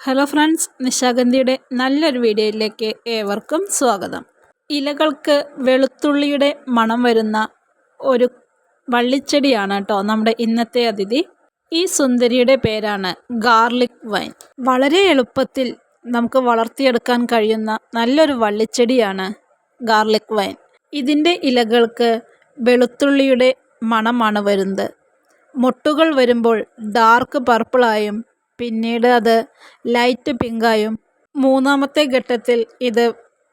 Hello friends, നിശാഗന്ധിയുടെ നല്ലൊരു വീഡിയോയിലേക്ക് ഏവർക്കും സ്വാഗതം. ഇലകൾക്ക് വെളുത്തുള്ളിയുടെ മണം വരുന്ന ഒരു വള്ളിച്ചെടിയാണ് കേട്ടോ നമ്മുടെ ഇന്നത്തെ അതിഥി. ഈ സുന്ദരിയുടെ പേരാണ് ഗാർലിക് വൈൻ. വളരെ എളുപ്പത്തിൽ നമുക്ക് വളർത്തിയെടുക്കാൻ കഴിയുന്ന നല്ലൊരു വള്ളിച്ചെടിയാണ് ഗാർലിക് വൈൻ. ഇതിൻ്റെ ഇലകൾക്ക് വെളുത്തുള്ളിയുടെ മണമാണ് വരുന്നത്. മൊട്ടുകൾ വരുമ്പോൾ ഡാർക്ക് പർപ്പിളായും പിന്നീട് അത് ലൈറ്റ് പിങ്കായും മൂന്നാമത്തെ ഘട്ടത്തിൽ ഇത്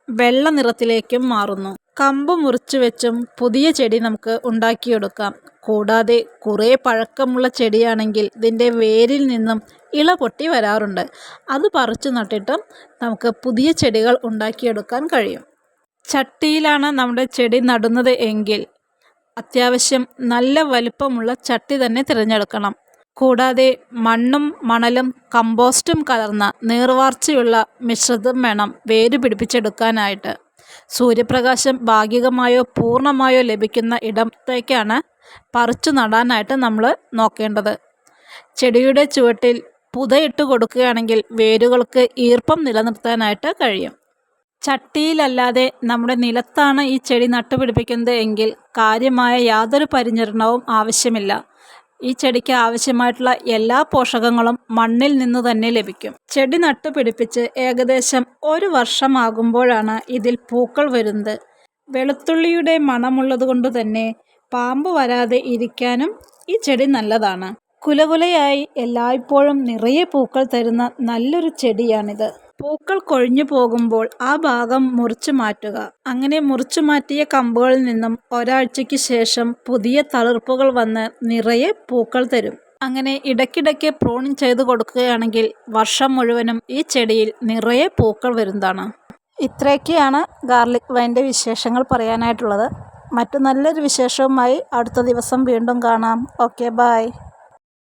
വെള്ള നിറത്തിലേക്കും മാറുന്നു. കമ്പ് മുറിച്ചു വെച്ചും പുതിയ ചെടി നമുക്ക് ഉണ്ടാക്കിയെടുക്കാം. കൂടാതെ കുറേ പഴക്കമുള്ള ചെടിയാണെങ്കിൽ ഇതിൻ്റെ വേരിൽ നിന്നും ഇല പൊട്ടി വരാറുണ്ട്. അത് പറിച്ചു നട്ടിട്ടും നമുക്ക് പുതിയ ചെടികൾ ഉണ്ടാക്കിയെടുക്കാൻ കഴിയും. ചട്ടിയിലാണ് നമ്മുടെ ചെടി നടുന്നത് എങ്കിൽ അത്യാവശ്യം നല്ല വലിപ്പമുള്ള ചട്ടി തന്നെ തിരഞ്ഞെടുക്കണം. കൂടാതെ മണ്ണും മണലും കമ്പോസ്റ്റും കലർന്ന നീർവാർച്ചയുള്ള മിശ്രിതം വേണം വേര് പിടിപ്പിച്ചെടുക്കാനായിട്ട്. സൂര്യപ്രകാശം ഭാഗികമായോ പൂർണ്ണമായോ ലഭിക്കുന്ന ഇടത്തേക്കാണ് പറിച്ചു നടാനായിട്ട് നമ്മൾ നോക്കേണ്ടത്. ചെടിയുടെ ചുവട്ടിൽ പുതയിട്ട് കൊടുക്കുകയാണെങ്കിൽ വേരുകൾക്ക് ഈർപ്പം നിലനിർത്താനായിട്ട് കഴിയും. ചട്ടിയിലല്ലാതെ നമ്മുടെ നിലത്താണ് ഈ ചെടി നട്ടുപിടിപ്പിക്കുന്നത് എങ്കിൽ കാര്യമായ യാതൊരു പരിചരണവും ആവശ്യമില്ല. ഈ ചെടിക്ക് ആവശ്യമായിട്ടുള്ള എല്ലാ പോഷകങ്ങളും മണ്ണിൽ നിന്ന് തന്നെ ലഭിക്കും. ചെടി നട്ടുപിടിപ്പിച്ച് ഏകദേശം 1 വർഷമാകുമ്പോഴാണ് ഇതിൽ പൂക്കൾ വരുന്നത്. വെളുത്തുള്ളിയുടെ മണമുള്ളത് കൊണ്ട് തന്നെ പാമ്പ് വരാതെ ഇരിക്കാനും ഈ ചെടി നല്ലതാണ്. കുലകുലയായി എല്ലായ്പ്പോഴും നിറയെ പൂക്കൾ തരുന്ന നല്ലൊരു ചെടിയാണിത്. പൂക്കൾ കൊഴിഞ്ഞു പോകുമ്പോൾ ആ ഭാഗം മുറിച്ചു മാറ്റുക. അങ്ങനെ മുറിച്ചു മാറ്റിയ കമ്പുകളിൽ നിന്നും ഒരാഴ്ചയ്ക്ക് ശേഷം പുതിയ തളിർപ്പുകൾ വന്ന് നിറയെ പൂക്കൾ തരും. അങ്ങനെ ഇടയ്ക്കിടയ്ക്ക് പ്രൂണിങ് ചെയ്ത് കൊടുക്കുകയാണെങ്കിൽ വർഷം മുഴുവനും ഈ ചെടിയിൽ നിറയെ പൂക്കൾ വരുന്നതാണ്. ഇത്രയൊക്കെയാണ് ഗാർലിക് വൈൻ്റെ വിശേഷങ്ങൾ പറയാനായിട്ടുള്ളത്. മറ്റു നല്ലൊരു വിശേഷവുമായി അടുത്ത ദിവസം വീണ്ടും കാണാം. Okay, by.